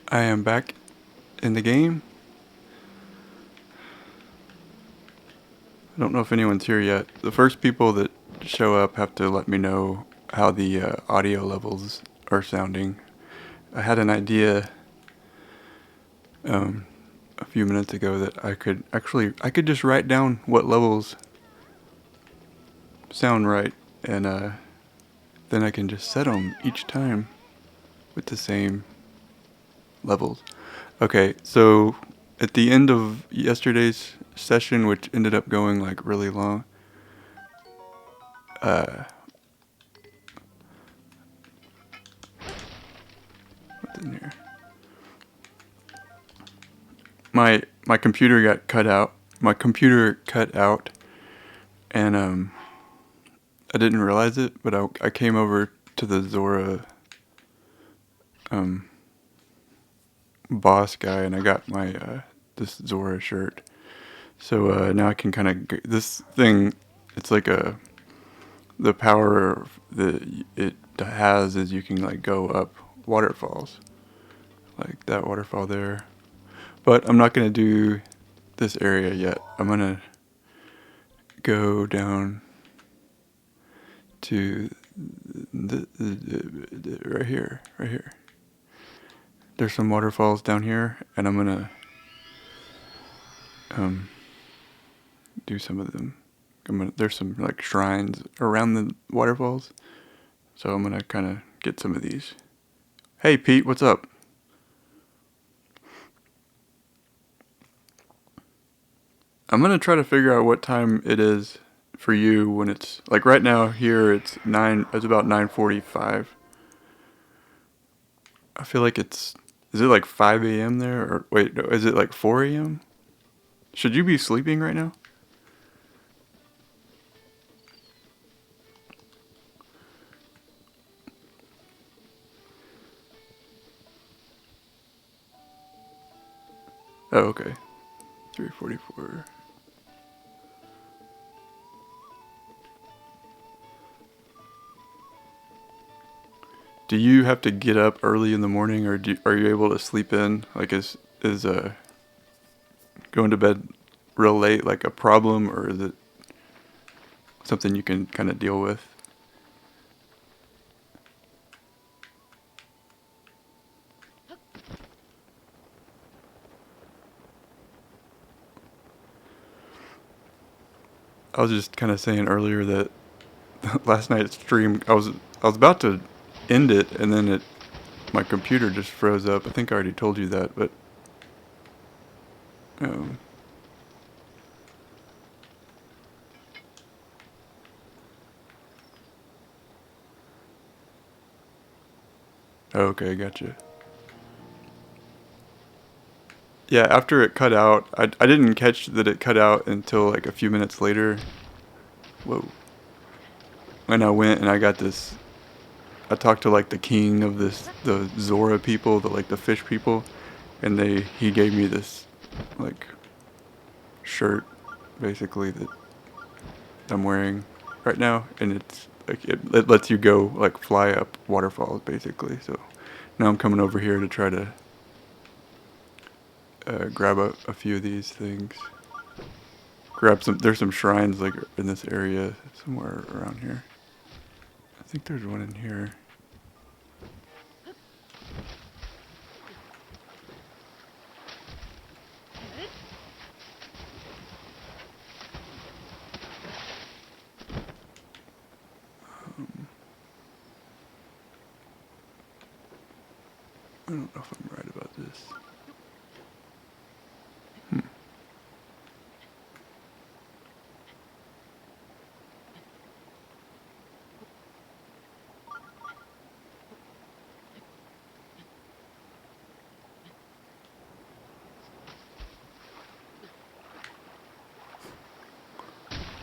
I am back in the game. I don't know if anyone's here yet. The first people that show up have to let me know how the audio levels are sounding. I had an idea a few minutes ago that I could just write down what levels sound right, and then I can just set them each time with the same levels. Okay, so at the end of yesterday's session, which ended up going like really long, what's in here? My computer got cut out. My computer cut out, and I didn't realize it, but I came over to the Zora boss guy, and I got my this Zora shirt. So now I can kind of this thing. It's like the power that it has is you can like go up waterfalls, like that waterfall there. But I'm not gonna do this area yet. I'm gonna go down to right here, right here. There's some waterfalls down here, and I'm gonna do some of them. There's some like shrines around the waterfalls, so I'm gonna kind of get some of these. Hey Pete, what's up? I'm gonna try to figure out what time it is for you when it's like right now here it's nine. It's about 9:45. I feel like it's. Is it like 5 a.m. there, or wait, no, is it like 4 a.m.? Should you be sleeping right now? Oh, okay. 3:44. Do you have to get up early in the morning, or are you able to sleep in? Like, is going to bed real late like a problem, or is it something you can kind of deal with? I was just kind of saying earlier that last night's stream, I was about to end it, and then my computer just froze up. I think I already told you that, but um, okay, gotcha. Yeah, after it cut out, I didn't catch that it cut out until like a few minutes later. Whoa. When I went and I got this, I talked to like the king of the Zora people, the fish people, and he gave me this like shirt basically that I'm wearing right now, and it's like it lets you go like fly up waterfalls basically. So now I'm coming over here to try to grab a few of these things. Grab some. There's some shrines like in this area somewhere around here. I think there's one in here. I don't know if I'm right about this.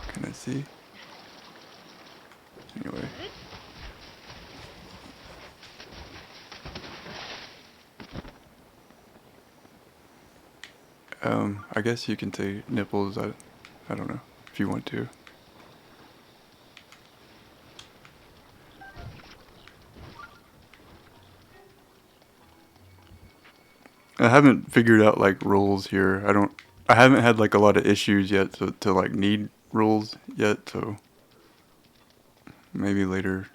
Can I see? Anyway. I guess you can say nipples. I don't know if you want to. I haven't figured out like rules here. I haven't had like a lot of issues yet to like need rules yet, so maybe later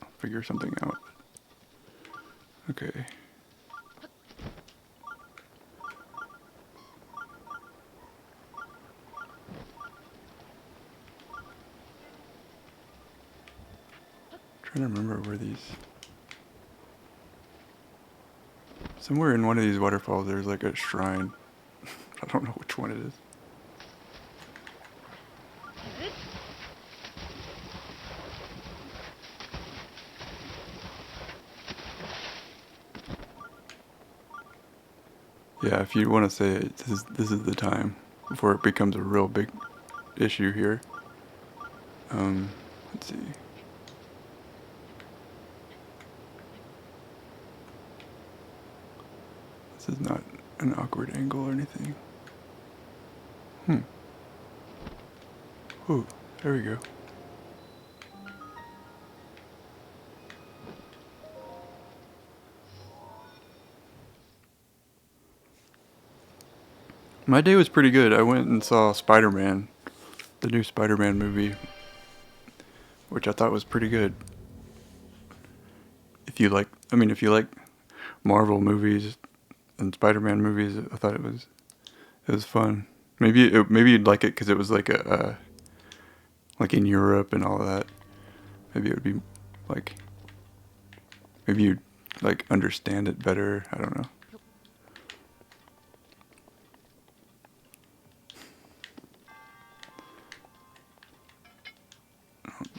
I'll figure something out. Okay. Trying to remember where these. Somewhere in one of these waterfalls there's like a shrine. I don't know which one it is. Yeah, if you want to say it, this is the time before it becomes a real big issue here. Let's see. This is not an awkward angle or anything. Ooh, there we go. My day was pretty good. I went and saw Spider-Man, the new Spider-Man movie, which I thought was pretty good. If you like Marvel movies and Spider-Man movies, I thought it was fun. Maybe you'd like it because it was like like in Europe and all of that. Maybe it would be like maybe you'd like understand it better. I don't know.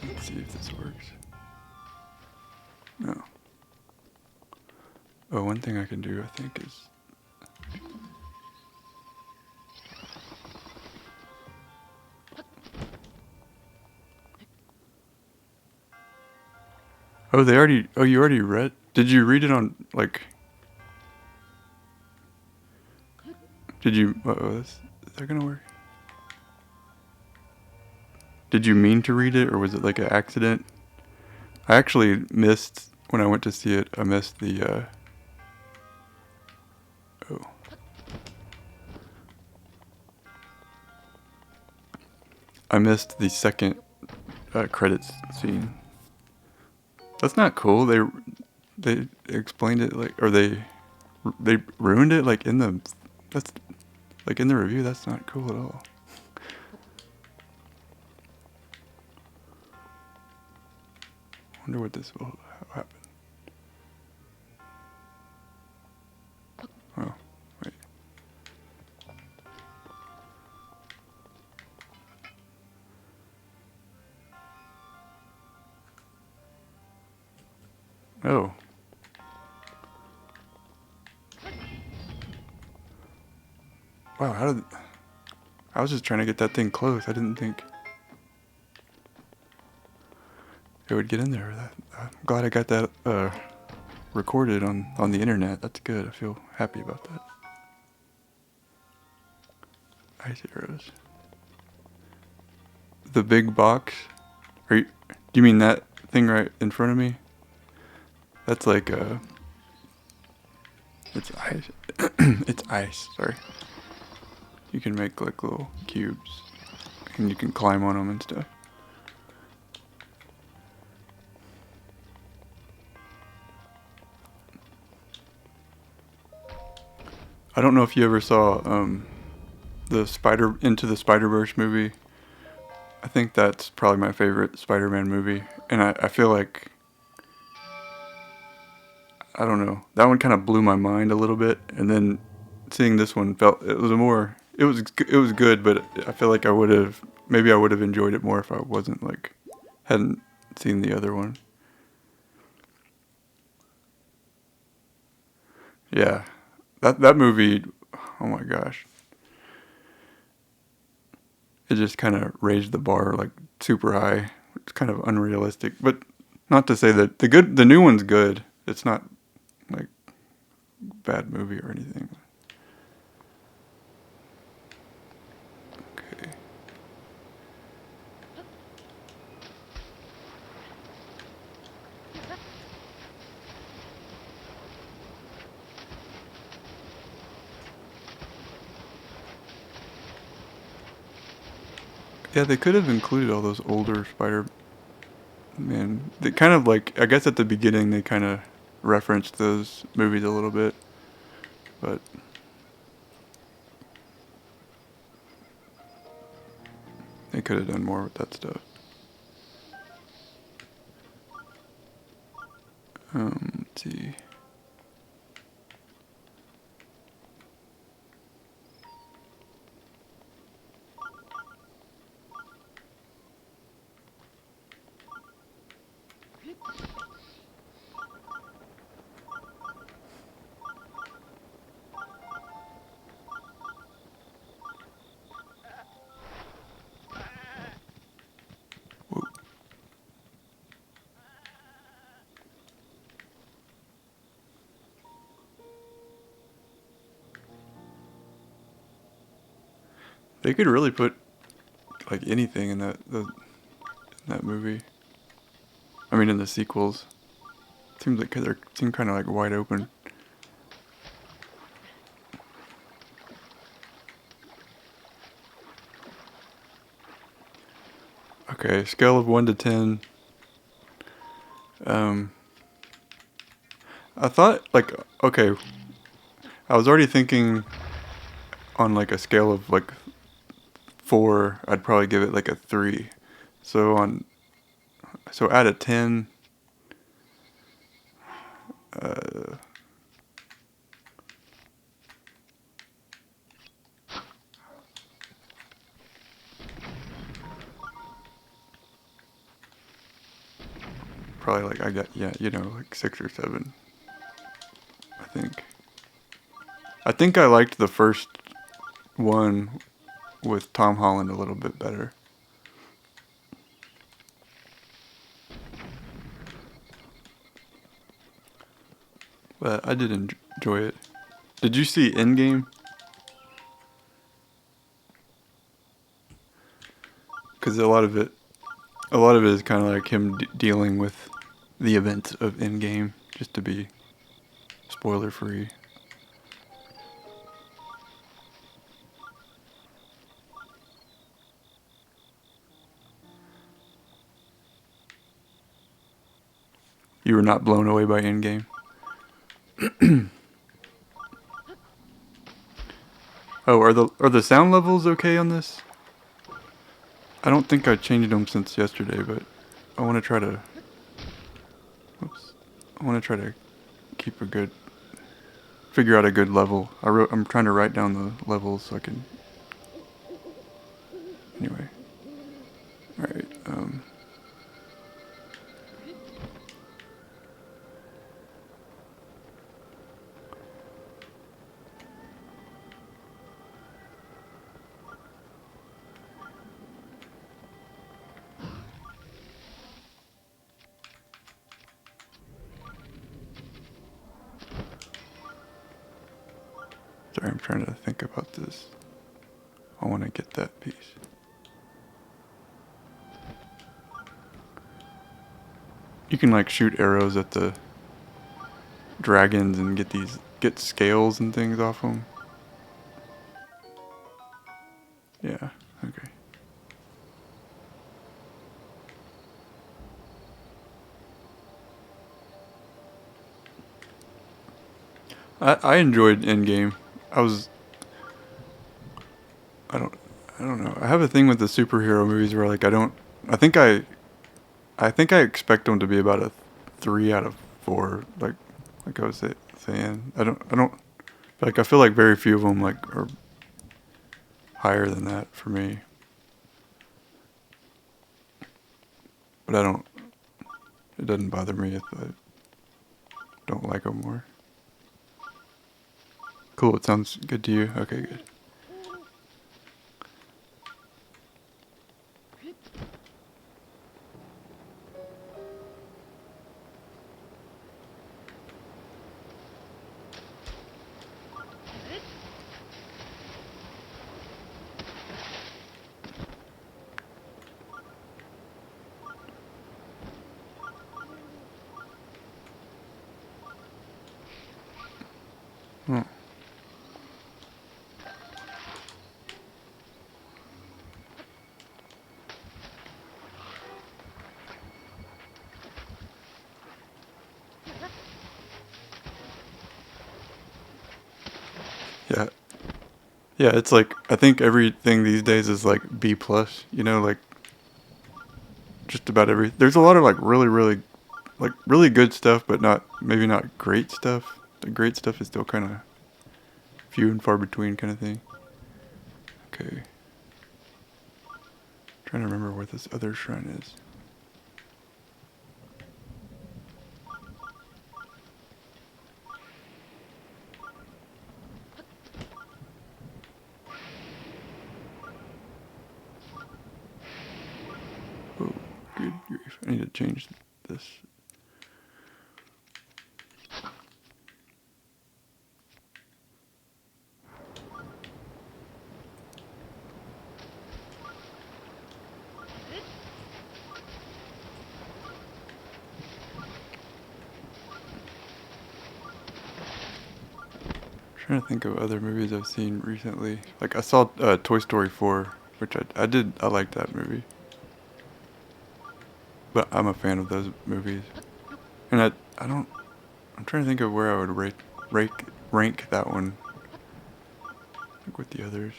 Let's see if this works. No. Oh, one thing I can do, I think, is. Oh, you already read? Did you read it on, like. Did you. Is that gonna work? Did you mean to read it, or was it like an accident? I actually missed, when I went to see it, I missed the, oh. I missed the second credits scene. That's not cool. They explained it like, or they ruined it like that's like in the review. That's not cool at all. Wonder what this will happen. Oh, wait. Oh. Wow, I was just trying to get that thing close. I didn't think it would get in there. I'm glad I got that recorded on the internet. That's good. I feel happy about that. Ice arrows. The big box. Do you mean that thing right in front of me? That's like it's ice. It's ice. Sorry. You can make like little cubes, and you can climb on them and stuff. I don't know if you ever saw the Into the Spider-Verse movie. I think that's probably my favorite Spider-Man movie, and I feel like, I don't know, that one kind of blew my mind a little bit, and then seeing this one it was good, but I feel like I would have enjoyed it more if I wasn't like hadn't seen the other one. Yeah, that movie, oh my gosh, it just kind of raised the bar like super high. It's kind of unrealistic, but not to say that the new one's good. It's not like bad movie or anything. Okay. Yeah, they could have included all those older Spider-Man. They kind of like, I guess at the beginning they kind of referenced those movies a little bit, but they could have done more with that stuff. Let's see. Whoa. They could really put like anything in that movie. I mean, in the sequels. Seems like they seem kind of like wide open. Okay, scale of 1 to 10. Um, I thought like, okay, I was already thinking on like a scale of like 4, I'd probably give it like a 3. So out of 10, uh, probably like I got, yeah, like 6 or 7. I think. I think I liked the first one with Tom Holland a little bit better. But I did enjoy it. Did you see Endgame? Because a lot of it is kind of like him dealing with the events of Endgame, just to be spoiler free. You were not blown away by Endgame. Oh, are the sound levels okay on this? I don't think I changed them since yesterday, but I want to try to. Oops. I want to try to keep figure out a good level. I'm trying to write down the levels so I can. Anyway. All right. Sorry, I'm trying to think about this. I want to get that piece. You can like shoot arrows at the dragons and get scales and things off them. Yeah. Okay. I enjoyed Endgame. I was I don't I don't know. I have a thing with the superhero movies where like I think I think I expect them to be about a 3 out of 4. Like I was saying. I don't like I feel like very few of them like are higher than that for me. But I don't. It doesn't bother me if I don't like them more. Cool. It sounds good to you. Okay, good. Oh. Yeah. Yeah, it's like I think everything these days is like B plus, you know, like just about every there's a lot of like really good stuff, but not maybe not great stuff. The great stuff is still kind of few and far between kind of thing. Okay. Trying to remember where this other shrine is. Oh, good grief. I need to change this. Trying to think of other movies I've seen recently. Like I saw Toy Story 4, which I liked that movie. But I'm a fan of those movies. And I don't I'm trying to think of where I would rank that one like with the others.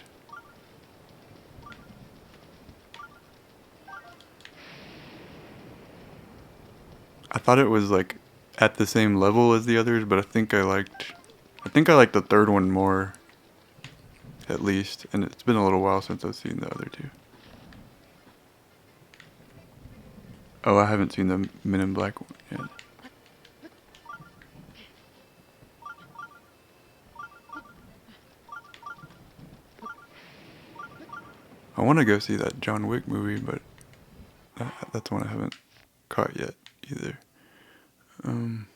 I thought it was like at the same level as the others, but I think I liked the third one more at least, and it's been a little while since I've seen the other two. Oh, I haven't seen the Men in Black one yet. I want to go see that John Wick movie, but that's one I haven't caught yet either. Um,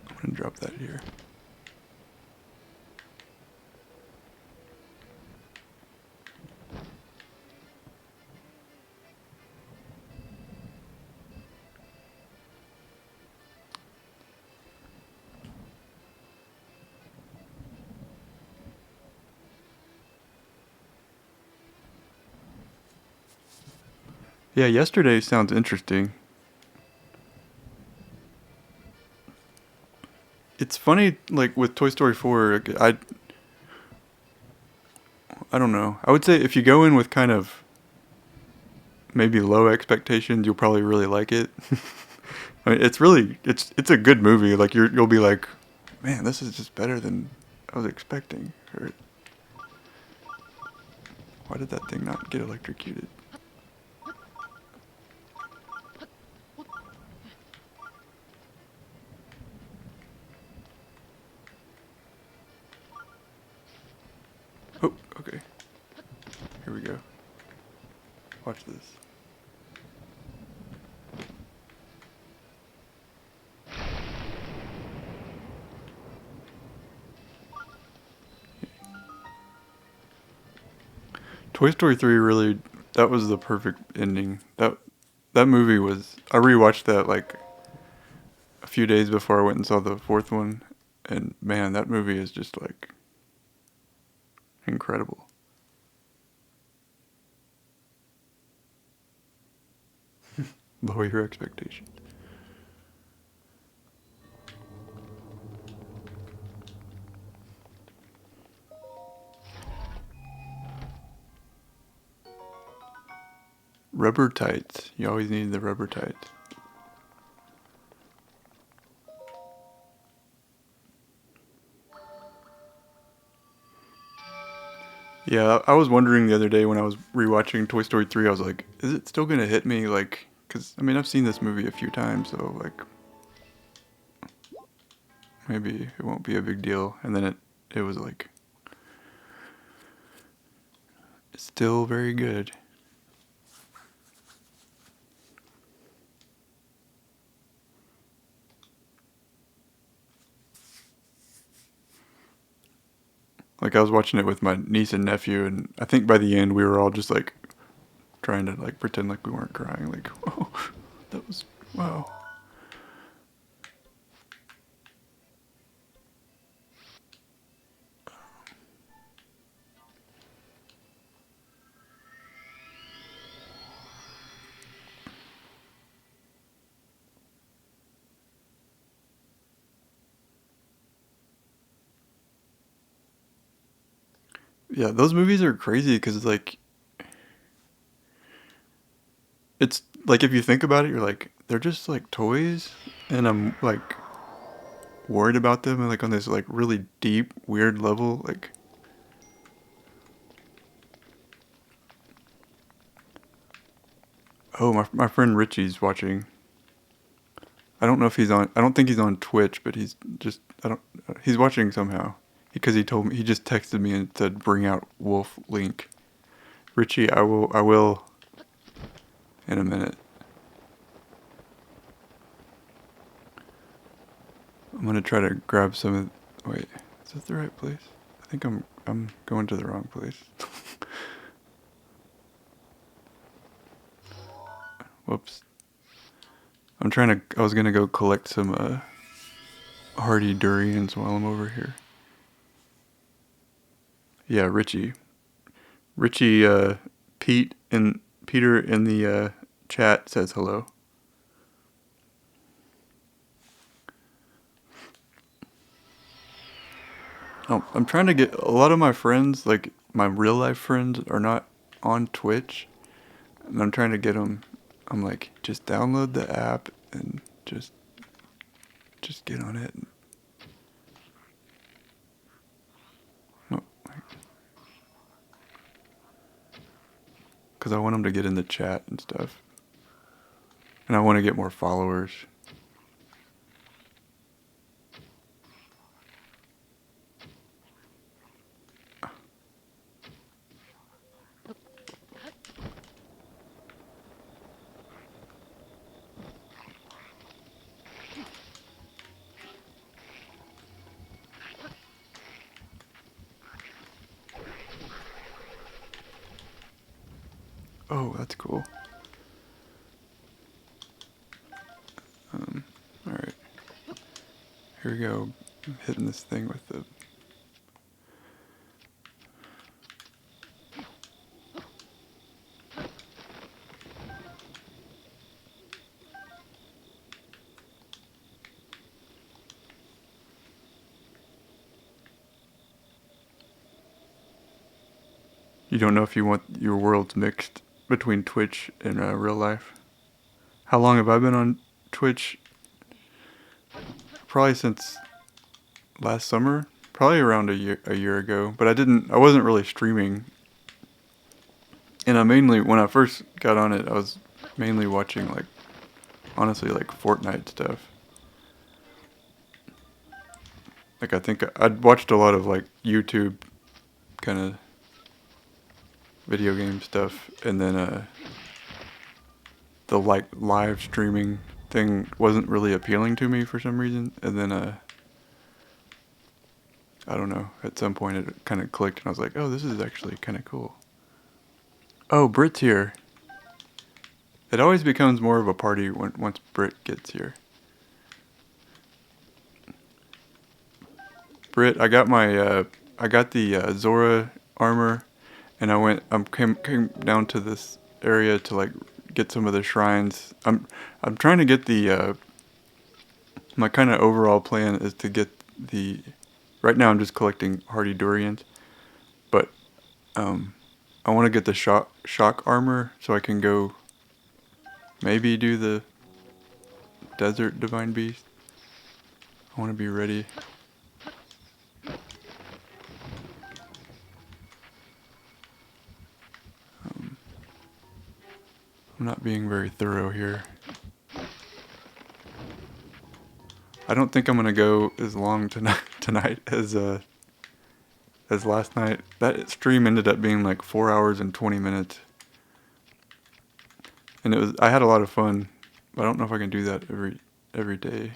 I'm gonna drop that here. Yeah, yesterday sounds interesting. It's funny, like with Toy Story 4, I don't know. I would say if you go in with kind of maybe low expectations, you'll probably really like it. I mean, it's a good movie. Like you'll be like, man, this is just better than I was expecting. Or why did that thing not get electrocuted? Oh, okay. Here we go. Watch this. Toy Story 3 really that was the perfect ending. That movie was I rewatched that like a few days before I went and saw the fourth one, and man, that movie is just like incredible. Lower your expectations. Rubber tights. You always need the rubber tights. Yeah, I was wondering the other day when I was rewatching Toy Story 3, I was like, is it still gonna hit me? Like, cause I mean, I've seen this movie a few times, so like, maybe it won't be a big deal. And then it was like, it's still very good. Like, I was watching it with my niece and nephew, and I think by the end we were all just like trying to like pretend like we weren't crying. Like, oh, that was wow. Yeah, those movies are crazy because it's like if you think about it, you're like they're just like toys, and I'm like worried about them and like on this like really deep weird level. Like, oh, my friend Richie's watching. I don't know if he's on. I don't think he's on Twitch, but he's just. I don't. He's watching somehow because he told me he just texted me and said bring out Wolf Link. Richie, I will. I will. In a minute. I'm gonna try to grab some of. Wait, is that the right place? I think I'm going to the wrong place. Whoops. I'm trying to. I was gonna go collect some hardy durians while I'm over here. Yeah, Richie. Richie. Pete and Peter in the chat says hello. Oh, I'm trying to get a lot of my friends, like my real life friends, are not on Twitch, and I'm trying to get them. I'm like, just download the app and just get on it. No, because I want them to get in the chat and stuff, and I want to get more followers. Oh, that's cool. All right, here we go. I'm hitting this thing with the. You don't know if you want your worlds mixed between Twitch and real life. How long have I been on Twitch? Probably since last summer, probably around a year ago. But I wasn't really streaming, and I mainly when I first got on it, I was mainly watching like honestly like Fortnite stuff. Like I think I'd watched a lot of like YouTube kind of video game stuff, and then the like live streaming thing wasn't really appealing to me for some reason, and then I don't know, at some point it kind of clicked and I was like, oh, this is actually kind of cool. Oh, Brit's here. It always becomes more of a party once Brit gets here. Brit, I got the Zora armor, and came down to this area to like get some of the shrines. I'm trying to get the my kind of overall plan is to get the. Right now I'm just collecting hardy durians, but um, I want to get the shock armor so I can go maybe do the desert divine beast. I want to be ready. I'm not being very thorough here. I don't think I'm gonna go as long tonight as last night. That stream ended up being like 4 hours and 20 minutes, and I had a lot of fun. But I don't know if I can do that every day.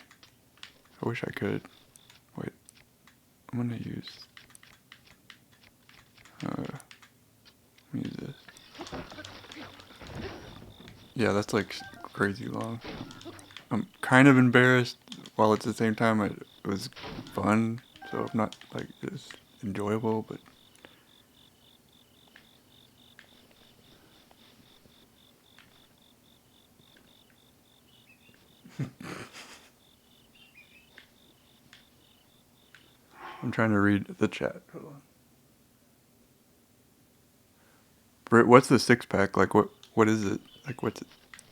I wish I could. Wait, I'm gonna use let me use this. Yeah, that's like crazy long. I'm kind of embarrassed while at the same time it was fun. So if not like it's enjoyable, but I'm trying to read the chat. Hold on. Britt, what's the 6-pack? Like, what is it? Like, what's it?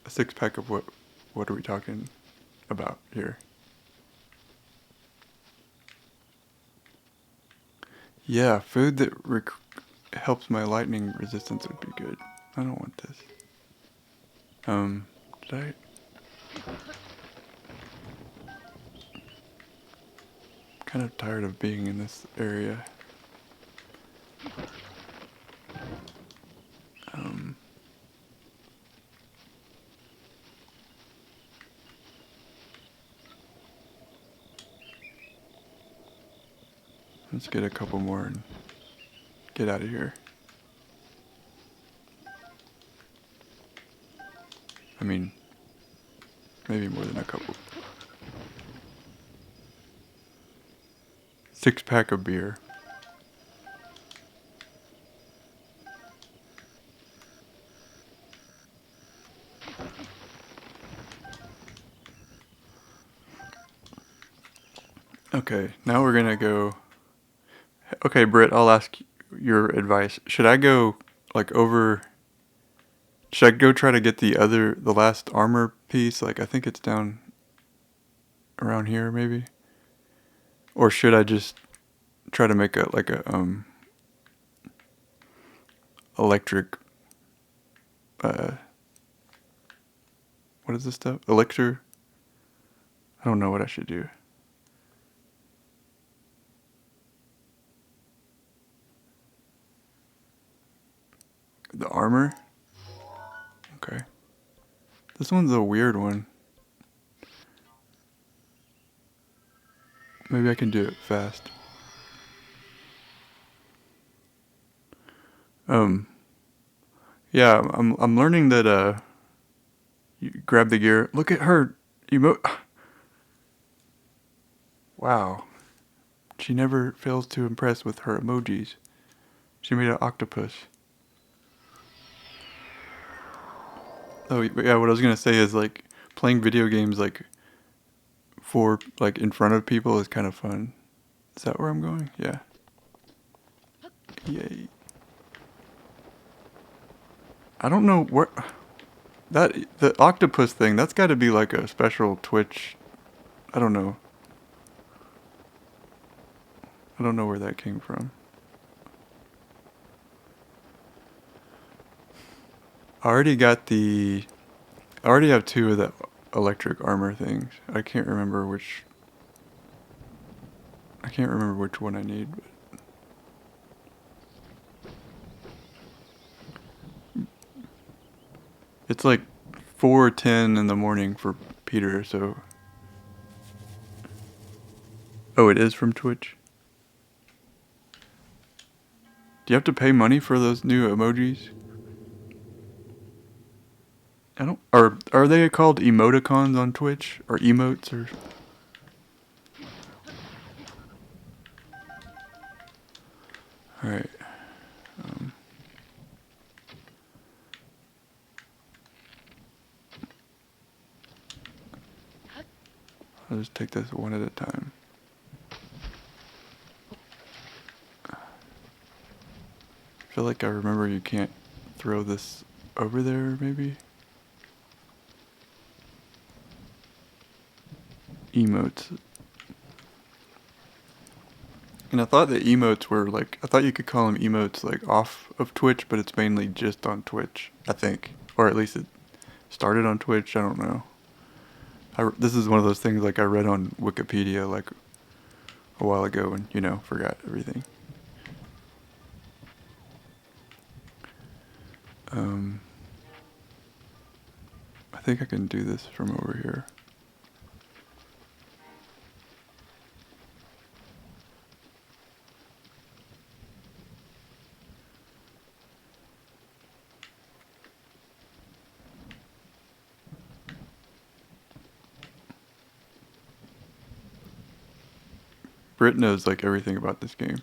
A 6-pack of what? What are we talking about here? Yeah, food that helps my lightning resistance would be good. I don't want this. Did I? Kind of tired of being in this area. Let's get a couple more and get out of here. I mean, maybe more than a couple. 6-pack of beer. Okay, now we're gonna go. Okay, Britt, I'll ask your advice. Should I go like over? Should I go try to get the last armor piece? Like, I think it's down around here, maybe. Or should I just try to make a electric what is this stuff? Elixir? I don't know what I should do. The armor? Okay. This one's a weird one. Maybe I can do it fast. Yeah, I'm learning that you grab the gear. Look at her. Wow. She never fails to impress with her emojis. She made an octopus. Oh yeah, what I was gonna say is like playing video games like for like in front of people is kind of fun. Is that where I'm going? Yeah. Yay. I don't know where the octopus thing. That's got to be like a special Twitch. I don't know. I don't know where that came from. I already got the. I already have 2 of the electric armor things. I can't remember which. I can't remember which one I need. But it's like 4:10 in the morning for Peter, so. Oh, it is from Twitch? Do you have to pay money for those new emojis? I don't. Are they called emoticons on Twitch or emotes or? All right. I'll just take this one at a time. I feel like I remember you can't throw this over there, maybe? Emotes. And I thought that emotes were like, I thought you could call them emotes like off of Twitch, but it's mainly just on Twitch, I think. Or at least it started on Twitch, I don't know. This is one of those things like I read on Wikipedia like a while ago and, forgot everything. I think I can do this from over here. Britt knows like everything about this game.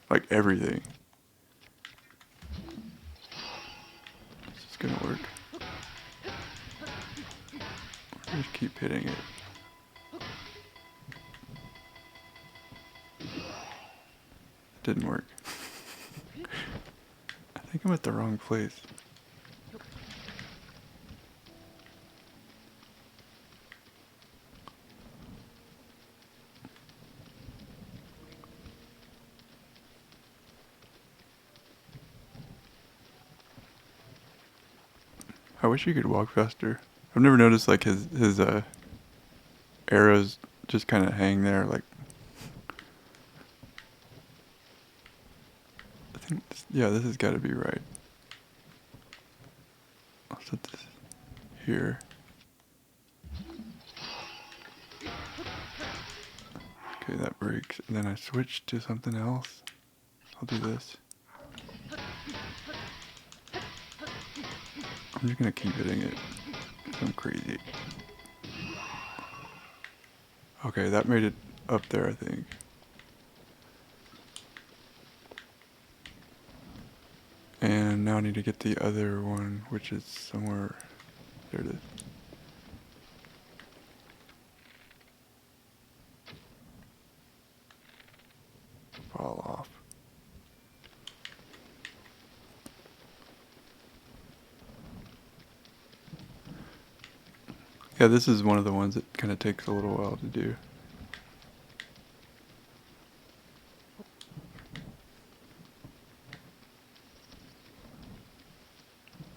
Like everything. This is gonna work. Just keep hitting it. It didn't work. I think I'm at the wrong place. I wish you could walk faster. I've never noticed like his arrows just kind of hang there. Like I think yeah, this has got to be right. I'll set this here. Okay, that breaks. And then I switch to something else. I'll do this. I'm just gonna keep hitting it. I'm crazy. Okay, that made it up there, I think. And now I need to get the other one, which is somewhere. There it is. Fall off. Yeah, this is one of the ones that kind of takes a little while to do.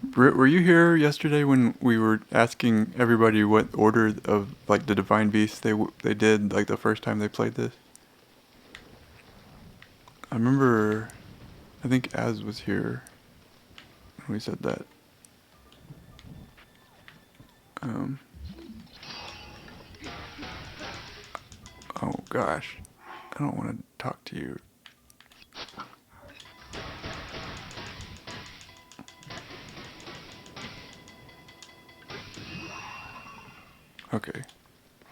Britt, were you here yesterday when we were asking everybody what order of like the Divine Beasts they did like the first time they played this? I remember, I think Az was here when we said that. Oh gosh, I don't want to talk to you. Okay,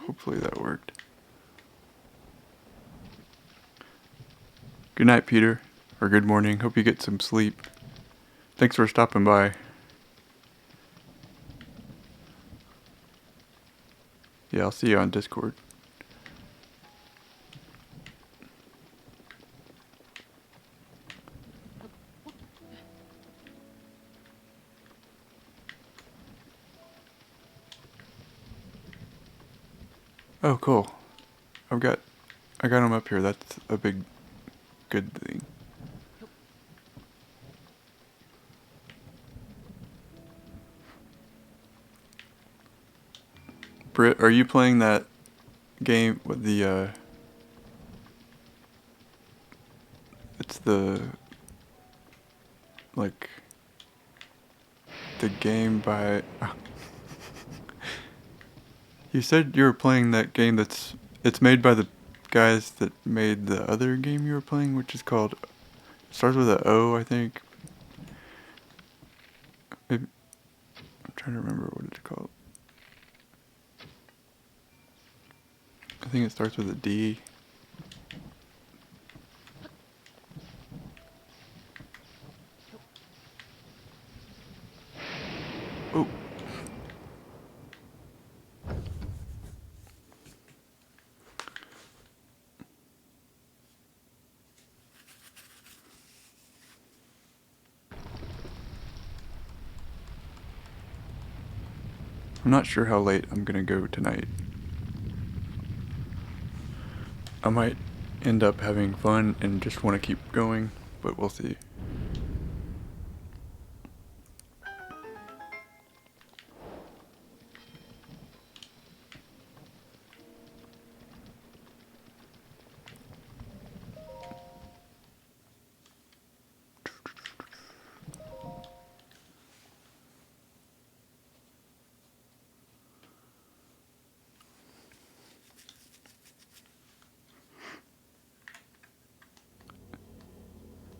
hopefully that worked. Good night, Peter, or good morning. Hope you get some sleep. Thanks for stopping by. Yeah, I'll see you on Discord. Oh, cool. I got him up here. That's a big, good thing. Britt, are you playing that game with the, it's the, like, the game by, you said you were playing that game it's made by the guys that made the other game you were playing, which is called, it starts with a O, I think. Maybe, I'm trying to remember what it's called. I think it starts with a D. Oh. I'm not sure how late I'm gonna go tonight. I might end up having fun and just want to keep going, but we'll see.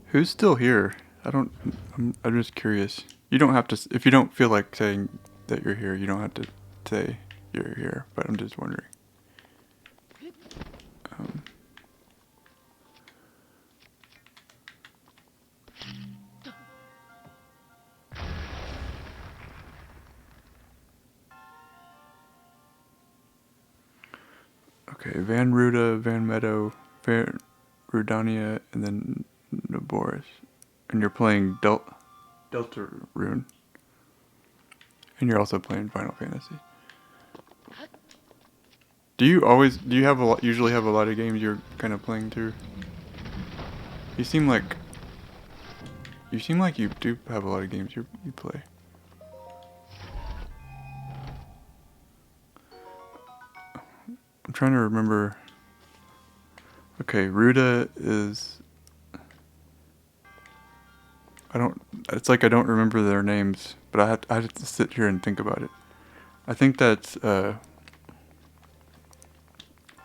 Who's still here? I'm just curious. You don't have to, if you don't feel like saying that you're here, you don't have to say you're here, but I'm just wondering. Okay, Van Ruda, Van Meadow, Van Rudania, and then Naboris. And you're playing Deltarune. And you're also playing Final Fantasy. Do you usually have a lot of games you're kind of playing through? You seem like you do have a lot of games you play. I'm trying to remember. Okay, Ruda is. It's like I don't remember their names, but I have to sit here and think about it. I think that's the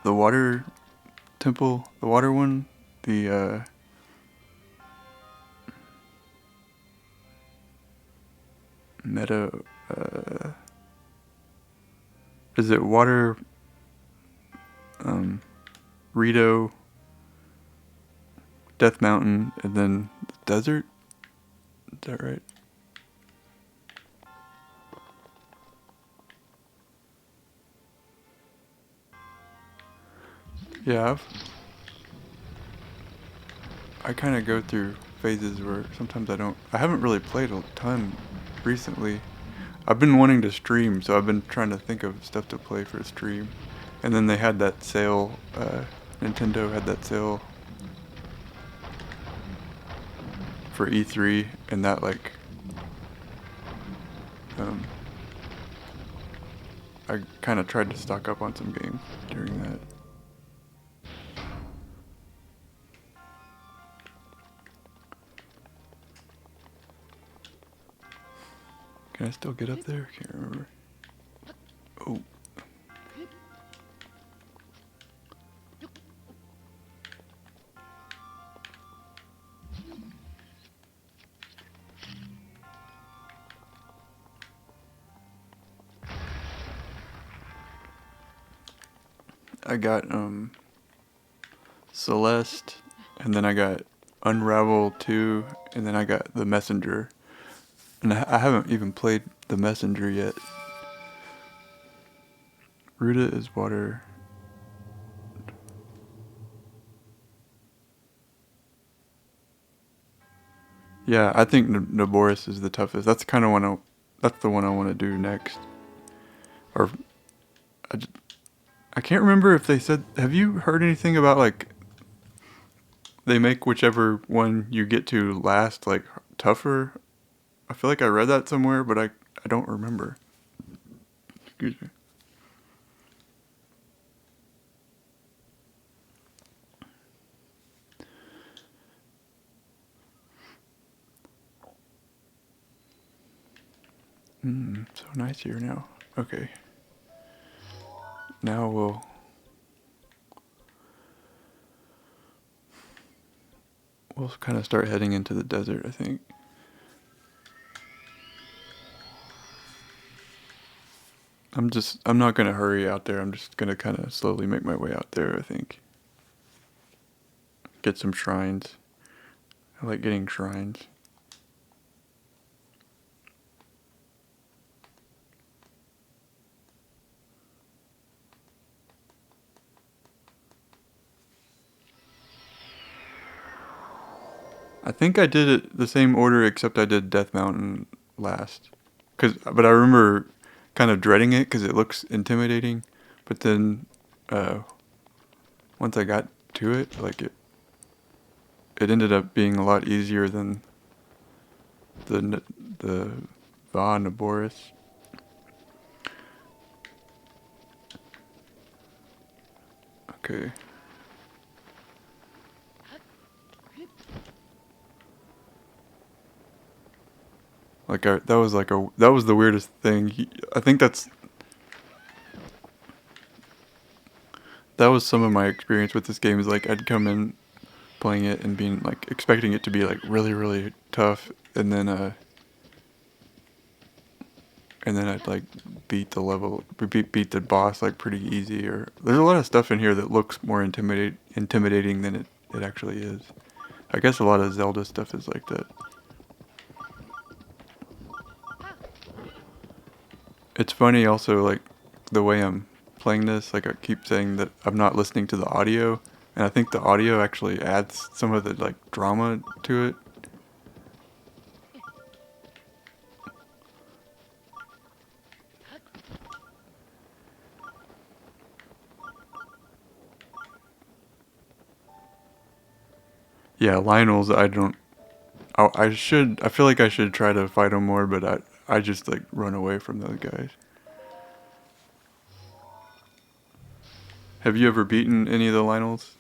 water temple, the water one, the meadow. Is it water? Rito, Death Mountain, and then the desert? Is that right? Yeah, I kind of go through phases where sometimes I haven't really played a ton recently. I've been wanting to stream, so I've been trying to think of stuff to play for a stream. And then they had that sale, Nintendo had that sale for E3, and that I kind of tried to stock up on some games during that. Can I still get up there? Can't remember. Oh. I got Celeste, and then I got Unravel 2, and then I got The Messenger. And I haven't even played The Messenger yet. Ruta is water. Yeah, I think Naboris is the toughest. That's kind of that's the one I want to do next. Or I can't remember if they said. Have you heard anything about they make whichever one you get to last tougher? I feel like I read that somewhere, but I don't remember. Excuse me. So nice here now. Okay. Now we'll kind of start heading into the desert, I think. I'm not gonna hurry out there. I'm just gonna kind of slowly make my way out there, I think. Get some shrines. I like getting shrines. I think I did it the same order, except I did Death Mountain last. But I remember kind of dreading it because it looks intimidating. But then, once I got to it, it ended up being a lot easier than the Va Naboris. Okay. That was the weirdest thing. I think that was some of my experience with this game. Is I'd come in playing it and being expecting it to be really really tough, and then I'd beat the boss pretty easy. Or there's a lot of stuff in here that looks more intimidating than it actually is. I guess a lot of Zelda stuff is like that. It's funny also the way I'm playing this, I keep saying that I'm not listening to the audio, and I think the audio actually adds some of the drama to it. Yeah, Lionels, I don't. I should. I feel like I should try to fight them more, but I just like run away from those guys. Have you ever beaten any of the Lionels?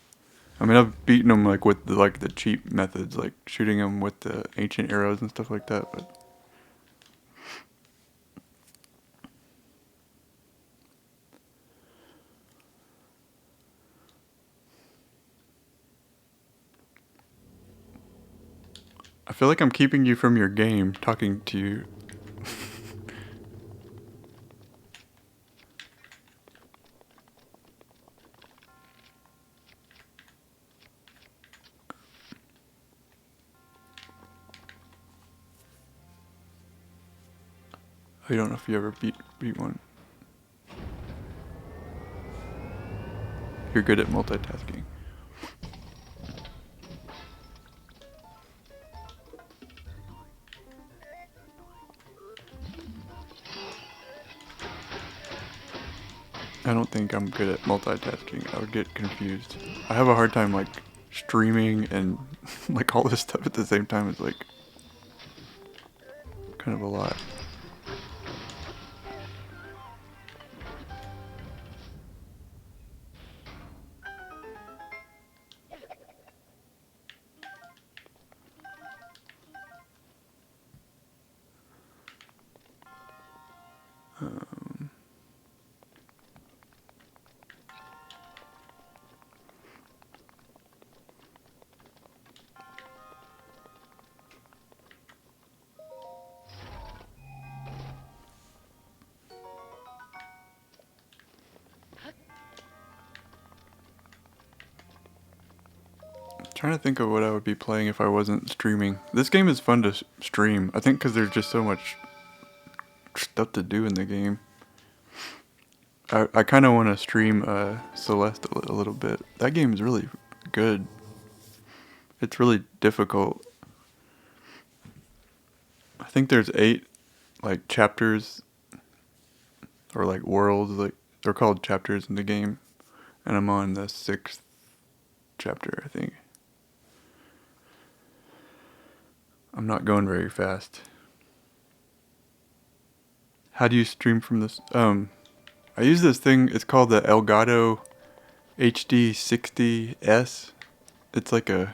I mean, I've beaten them like with the cheap methods, like shooting them with the ancient arrows and stuff like that. But I feel like I'm keeping you from your game, talking to you. I don't know if you ever beat one. You're good at multitasking. I don't think I'm good at multitasking. I would get confused. I have a hard time like streaming and like all this stuff at the same time is like kind of a lot. Um, Trying to think of what I would be playing if I wasn't streaming. This game is fun to stream. I think because there's just so much stuff to do in the game. I kind of want to stream Celeste a little bit. That game is really good. It's really difficult. I think there's 8 like chapters or like worlds, like they're called chapters in the game, and I'm on the 6th chapter, I think. I'm not going very fast. How do you stream from this? I use this thing. It's called the Elgato HD60S. It's like you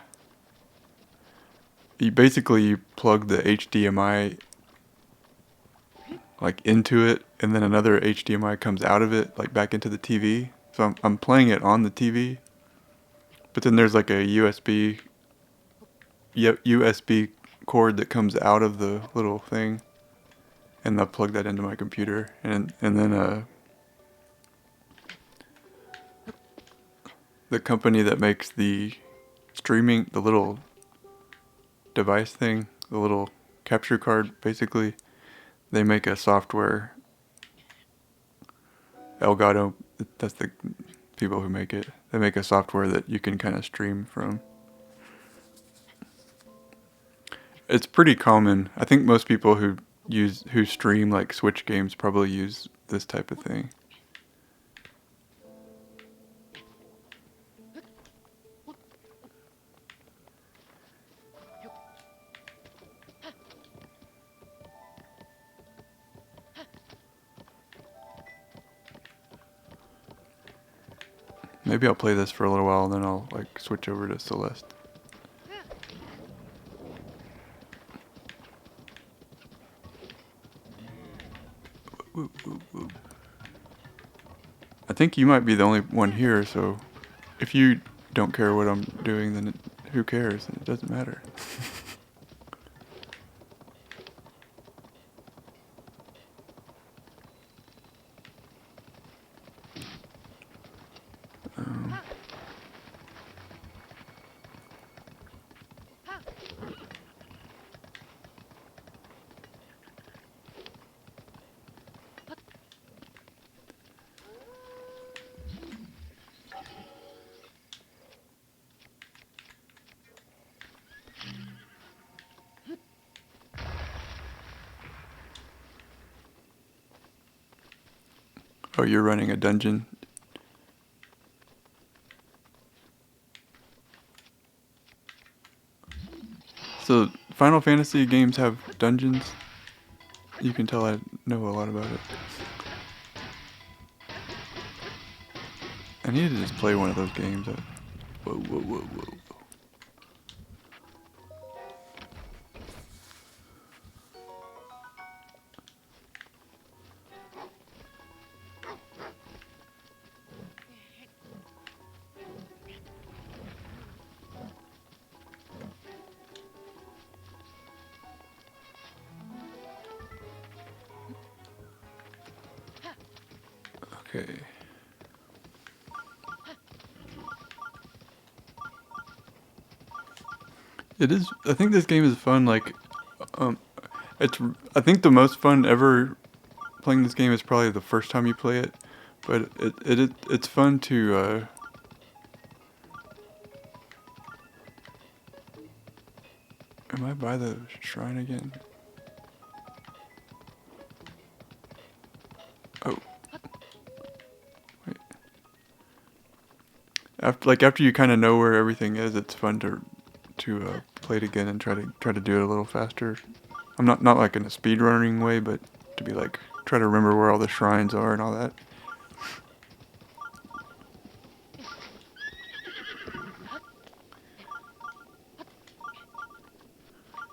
plug the HDMI like into it, and then another HDMI comes out of it, like back into the TV. So I'm playing it on the TV, but then there's like a USB cord that comes out of the little thing, and I plug that into my computer, and then the company that makes the streaming, the little device thing, the little capture card, basically, they make a software. Elgato, that's the people who make it. They make a software that you can kind of stream from. It's pretty common. I think most people who stream like Switch games probably use this type of thing. Maybe I'll play this for a little while, and then I'll like switch over to Celeste. Woo, woo, woo. I think you might be the only one here, so if you don't care what I'm doing, then who cares? It doesn't matter. um, oh, you're running a dungeon? So Final Fantasy games have dungeons. You can tell I know a lot about it. I need to just play one of those games. Whoa, whoa, whoa, whoa. Okay. It is. I think this game is fun. Like, um, it's. I think the most fun ever playing this game is probably the first time you play it, but it's fun to. Am I by the shrine again? Oh. Wait. After you kind of know where everything is, it's fun to play it again and try to do it a little faster. I'm not like in a speedrunning way, but to be like try to remember where all the shrines are and all that.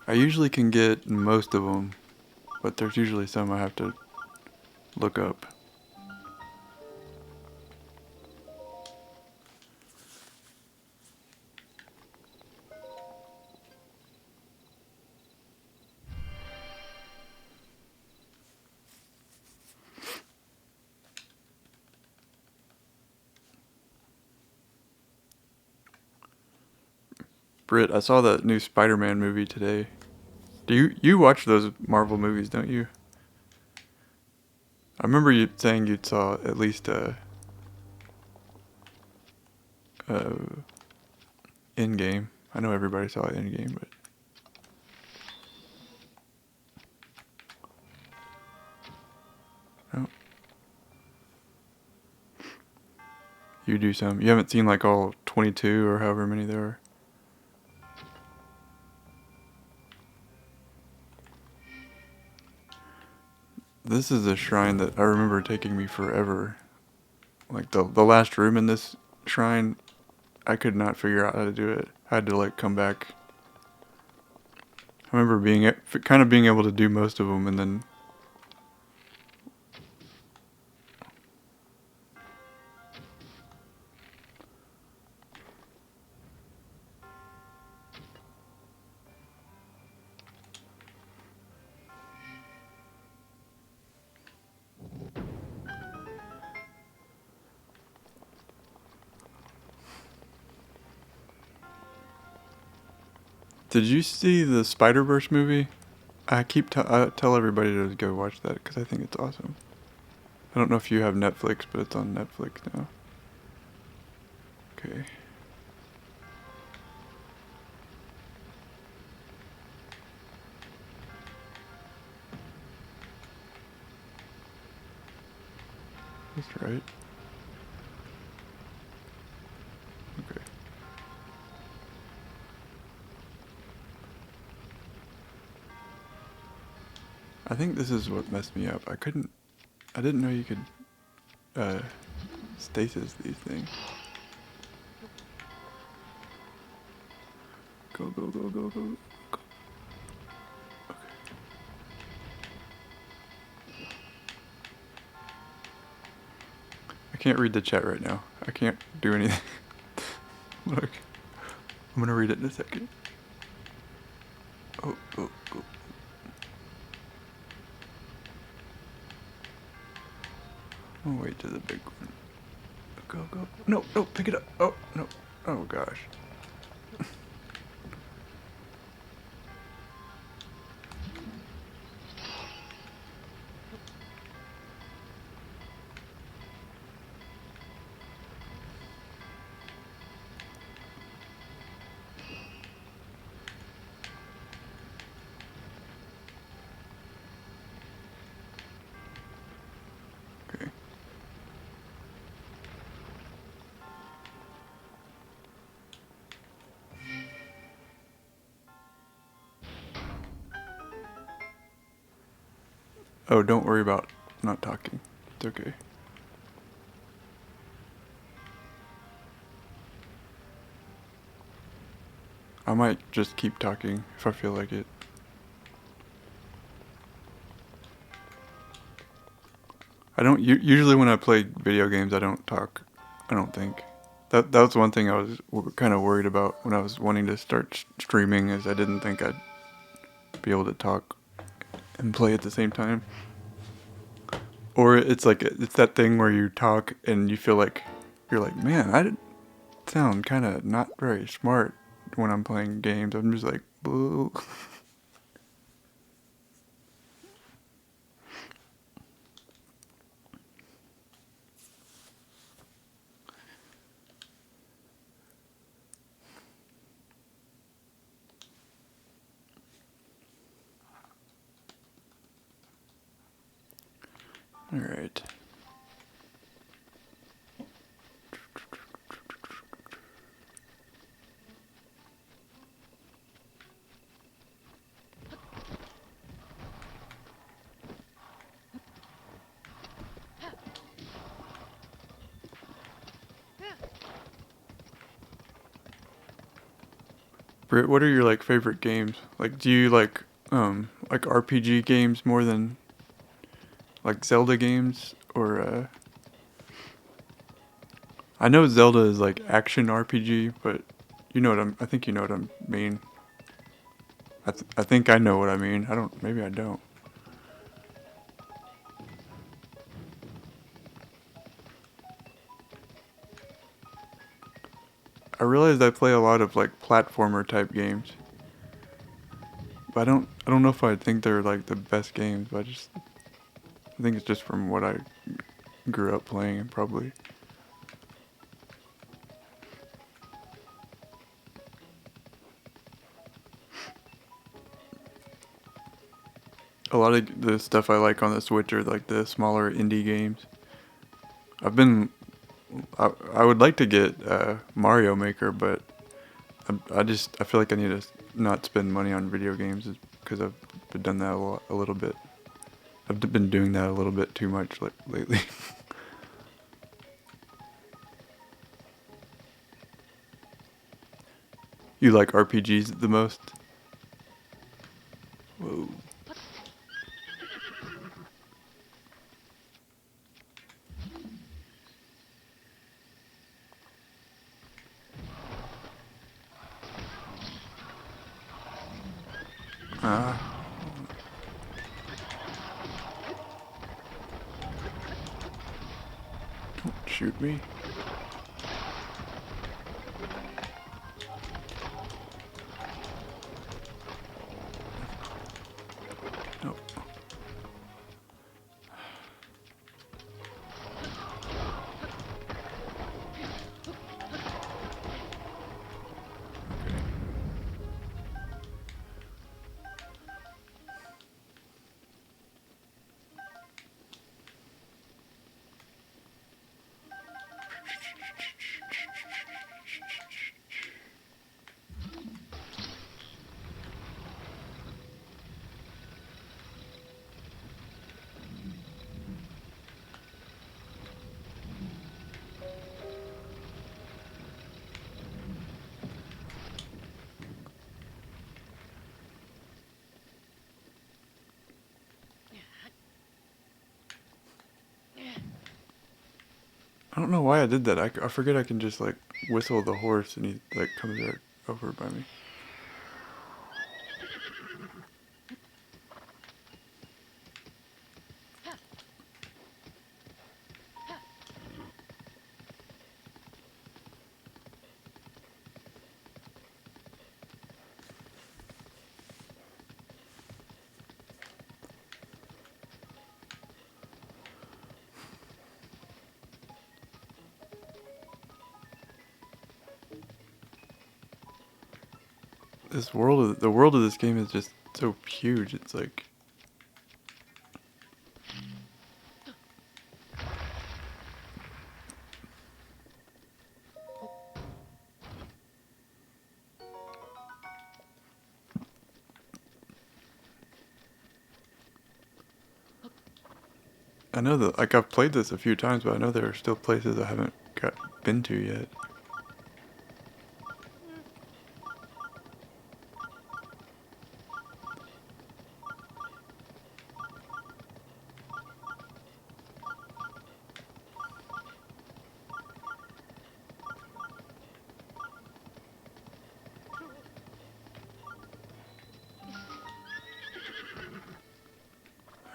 I usually can get most of them, but there's usually some I have to look up. Britt, I saw the new Spider-Man movie today. Do you watch those Marvel movies, don't you? I remember you saying you saw at least uh Endgame. I know everybody saw Endgame, but no. You do some. You haven't seen like all 22 or however many there are. This is a shrine that I remember taking me forever. Like the last room in this shrine, I could not figure out how to do it. I had to like come back. I remember kind of being able to do most of them, and then did you see the Spider-Verse movie? I tell everybody to go watch that because I think it's awesome. I don't know if you have Netflix, but it's on Netflix now. Okay. That's right. Okay. I think this is what messed me up. I didn't know you could uh stasis these things. Go, go, go, go, go, go. Okay. I can't read the chat right now. I can't do anything. Look. I'm gonna read it in a second. Oh, oh, oh. I'll wait to the big one. Go, go. No, no, pick it up. Oh, no. Oh, gosh. Okay. Oh, don't worry about not talking. It's okay. I might just keep talking if I feel like it. I don't usually when I play video games I don't talk. I don't think. That was one thing I was kind of worried about when I was wanting to start streaming is I didn't think I'd be able to talk and play at the same time. Or it's like it's that thing where you talk and you feel like you're like, man, I sound kind of not very smart when I'm playing games. I'm just like, boo. All right. Britt, what are your like favorite games? Like, do you like RPG games more than like Zelda games or I know Zelda is like action RPG, but you know what I think you know what I mean. I think I know what I mean. I don't. Maybe I don't. I realized I play a lot of like platformer type games, but I don't know if I think they're like the best games. But I think it's just from what I grew up playing, probably. A lot of the stuff I like on the Switch are like the smaller indie games. I've been I would like to get Mario Maker, but I feel like I need to not spend money on video games because I've done that a little bit. I've been doing that a little bit too much lately. You like RPGs the most? Whoa. Ah, don't shoot me. No. Okay. I don't know why I did that. I forget I can just like whistle the horse and he like comes right over by me. The world of this game is just so huge. It's like I know that, like, I've played this a few times, but I know there are still places I haven't been to yet.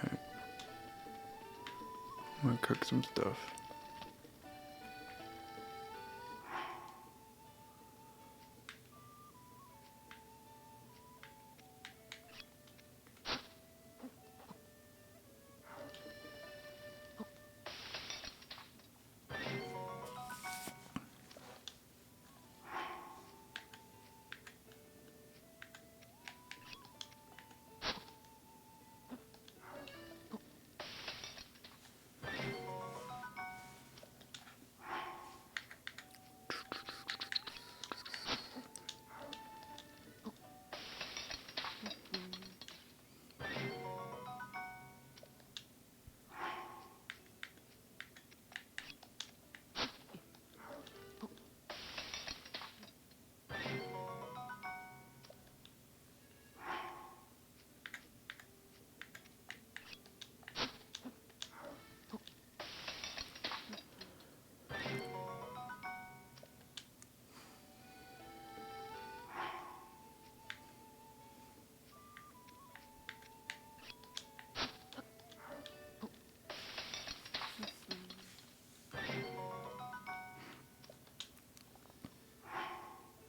Alright. I'm gonna cook some stuff.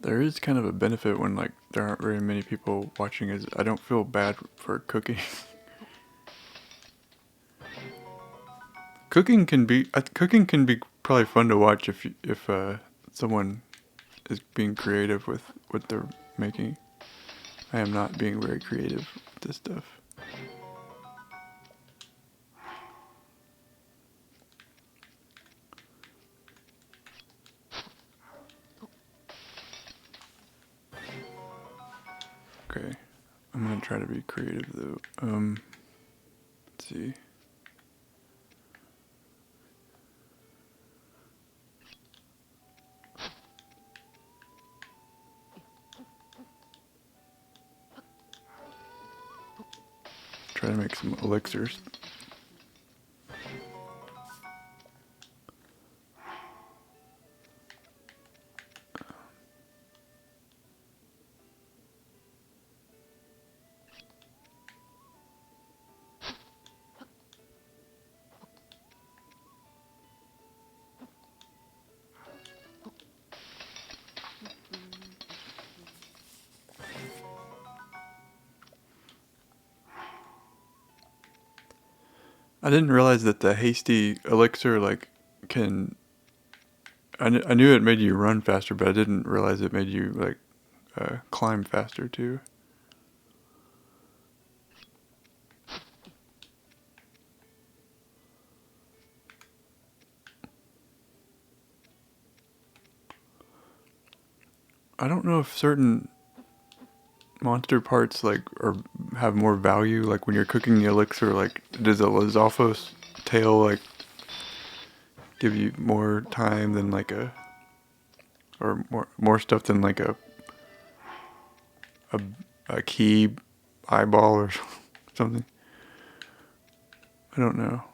There is kind of a benefit when, like, there aren't very many people watching, is I don't feel bad for cooking. Cooking can be probably fun to watch if someone is being creative with what they're making. I am not being very creative with this stuff. Okay, I'm gonna try to be creative though. Let's see. Try to make some elixirs. I didn't realize that the hasty elixir, like, can... I knew it made you run faster, but I didn't realize it made you, like, climb faster too. I don't know if certain monster parts, like, have more value. Like when you're cooking the elixir, like, does a Lizalfos tail, like, give you more time than like or more stuff than like a, a key eyeball or something? I don't know.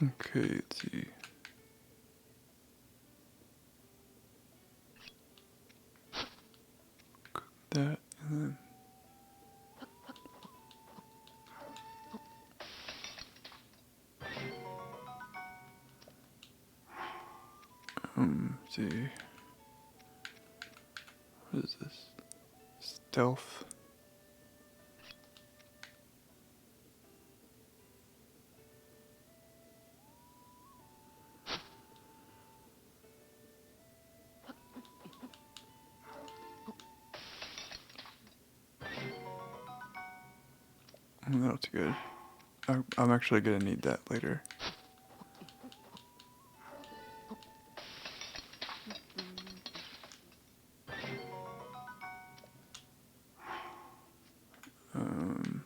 Okay, let's see. Cook that and then... let's see. What is this? Stealth. That's good. I'm actually gonna need that later. Um,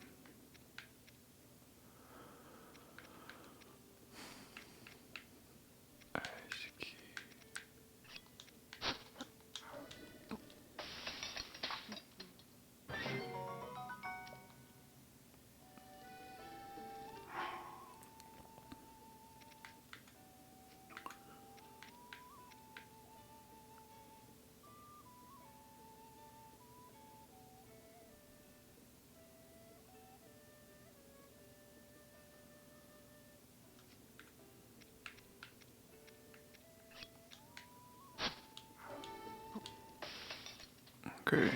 okay.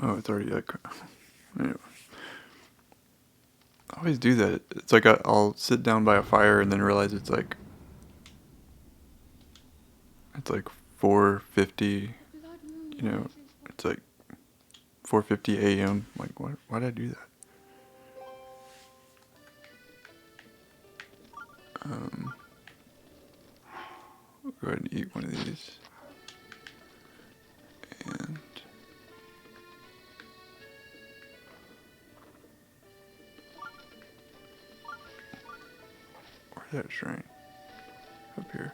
Oh, it's already like. Anyway. I always do that. It's like I'll sit down by a fire and then realize it's like 4:50. You know, it's like 4:50 a.m. Like, why did I do that? I'll go ahead and eat one of these. And where's that shrine? Up here.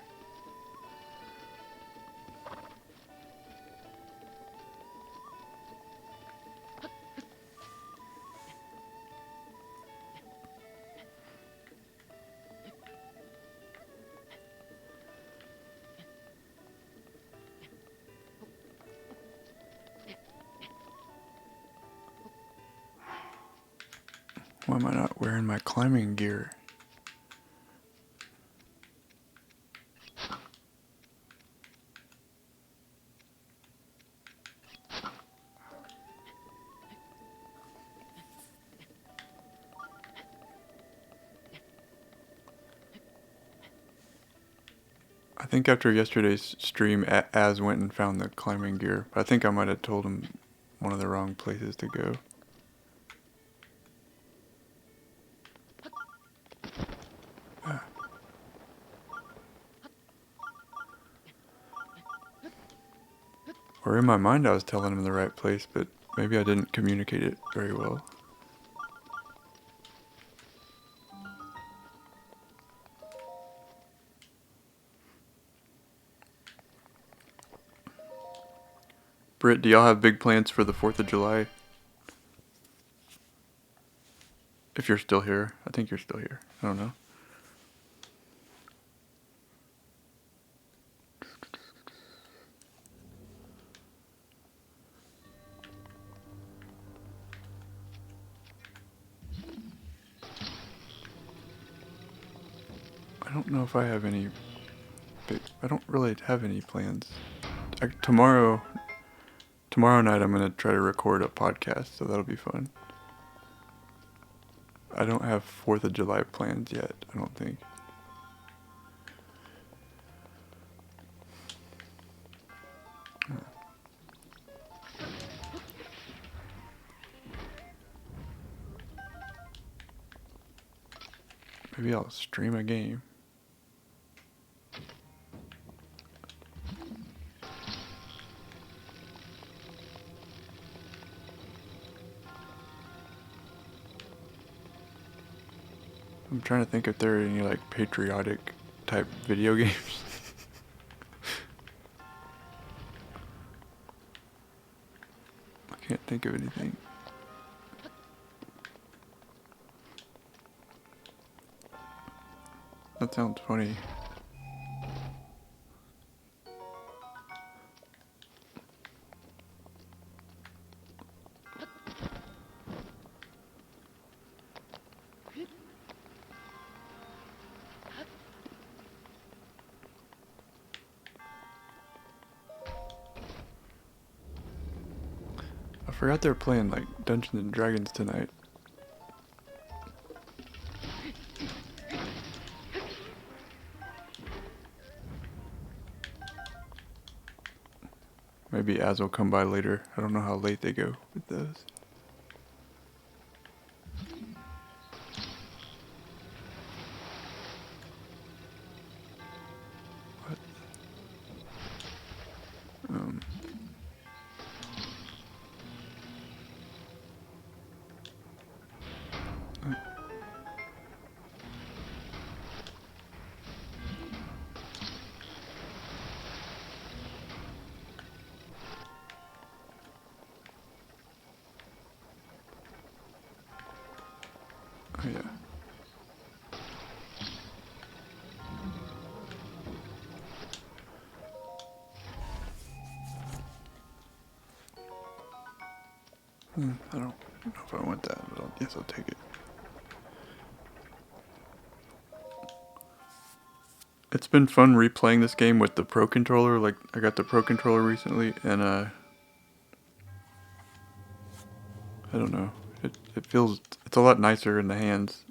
Why am I not wearing my climbing gear? I think after yesterday's stream, Az went and found the climbing gear. But I think I might have told him one of the wrong places to go. Or in my mind I was telling him the right place, but maybe I didn't communicate it very well. Britt, do y'all have big plans for the 4th of July? If you're still here. I think you're still here. I don't know. I don't know if I have any I don't really have any plans. Tomorrow night I'm going to try to record a podcast, so that'll be fun. I don't have 4th of July plans yet, I don't think. Maybe I'll stream a game. I'm trying to think if there are any like patriotic type video games. I can't think of anything. That sounds funny. I forgot they're playing like Dungeons and Dragons tonight. Maybe Az will come by later. I don't know how late they go with those. What? Um. Oh yeah. I don't know if I want that, but yes, I'll take it. It's been fun replaying this game with the Pro Controller. Like, I got the Pro Controller recently, and I don't know. It feels, it's a lot nicer in the hands.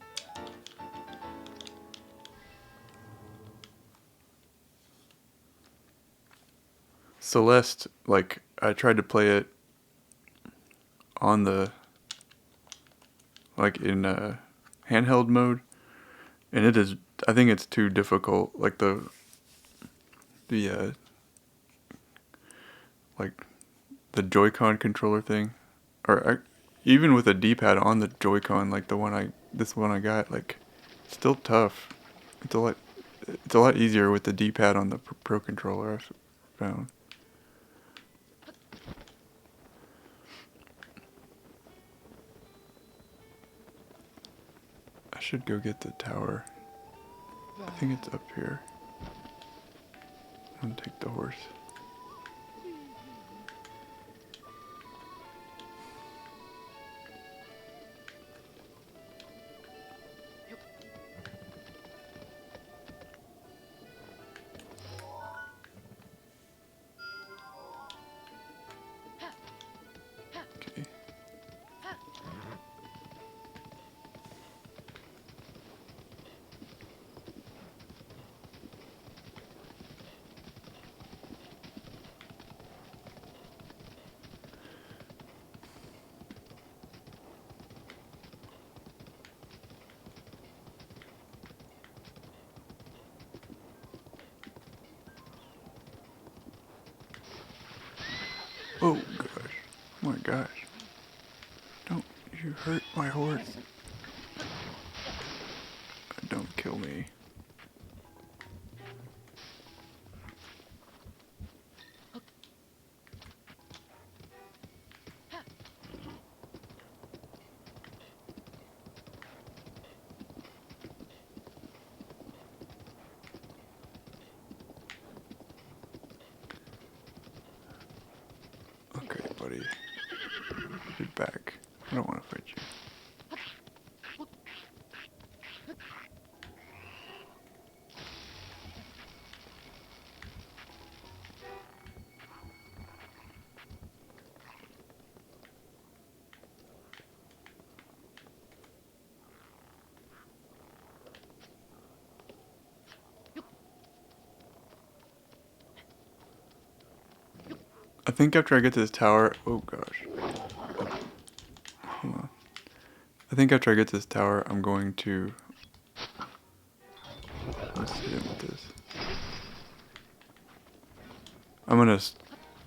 Celeste, like, I tried to play it on the, like, in handheld mode, and it is, I think it's too difficult. Like, like, the Joy-Con controller thing, or even with a D-pad on the Joy-Con, like this one I got, like, still tough. It's a lot easier with the D-pad on the Pro Controller, I've found. I should go get the tower. I think it's up here. I'm gonna take the horse. Okay. Oh gosh. Oh my gosh. Don't you hurt my horse. Don't kill me. Okay, buddy. Get back. I don't want to fight you. I think after I get to this tower, oh gosh. Hold on. I think after I get to this tower, I'm going to, let's hit him with this. I'm gonna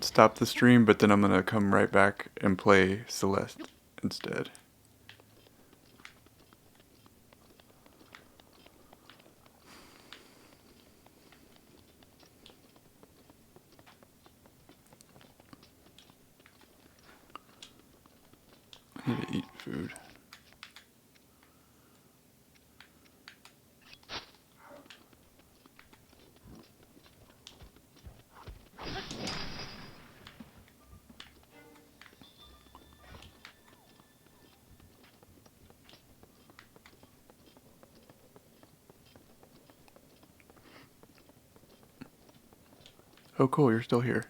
stop the stream, but then I'm gonna come right back and play Celeste instead. I need to eat food. Oh cool, you're still here.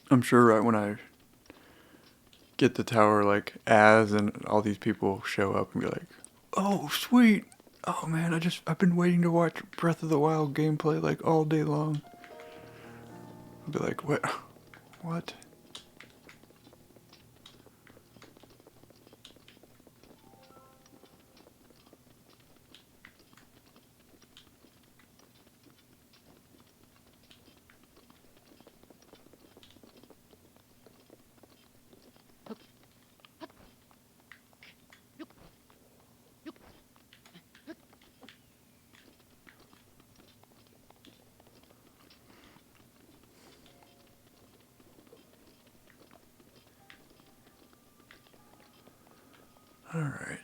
I'm sure right when I get the tower, like Az and all these people show up and be like, "Oh, sweet! Oh man, I've been waiting to watch Breath of the Wild gameplay like all day long." I'll be like, "What? What?" All right.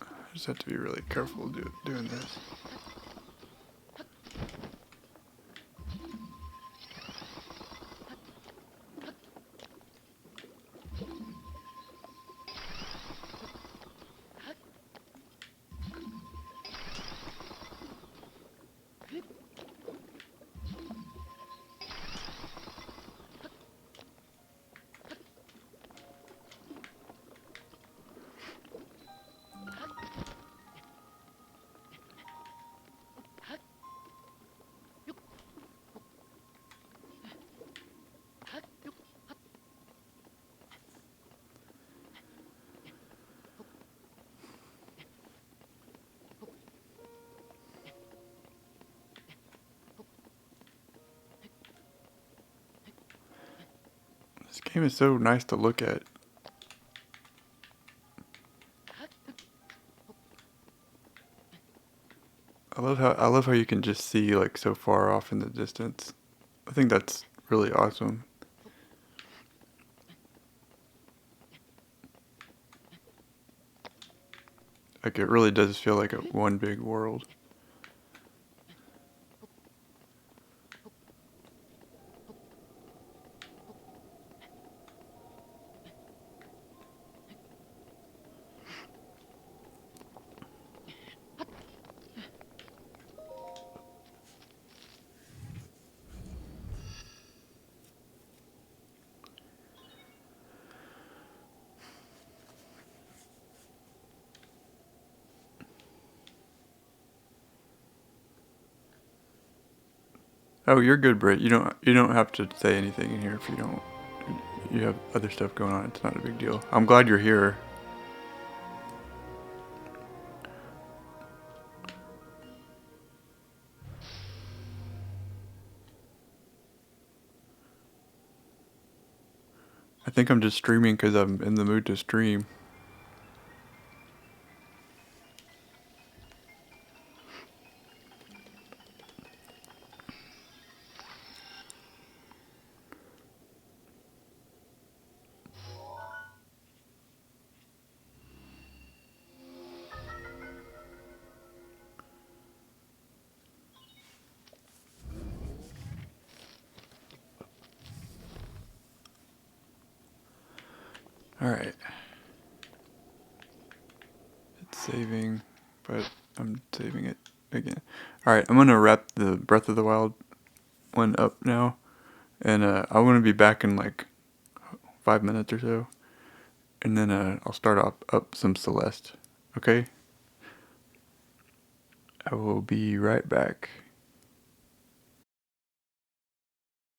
I just have to be really careful doing this. This game is so nice to look at. I love how you can just see like so far off in the distance. I think that's really awesome. Like it really does feel like a one big world. Oh, you're good, Britt. You don't have to say anything in here if you don't. You have other stuff going on. It's not a big deal. I'm glad you're here. I think I'm just streaming because I'm in the mood to stream. Alright. It's saving, but I'm saving it again. Alright, I'm gonna wrap the Breath of the Wild one up now. And I want to be back in like 5 minutes or so. And then I'll start up some Celeste. Okay? I will be right back.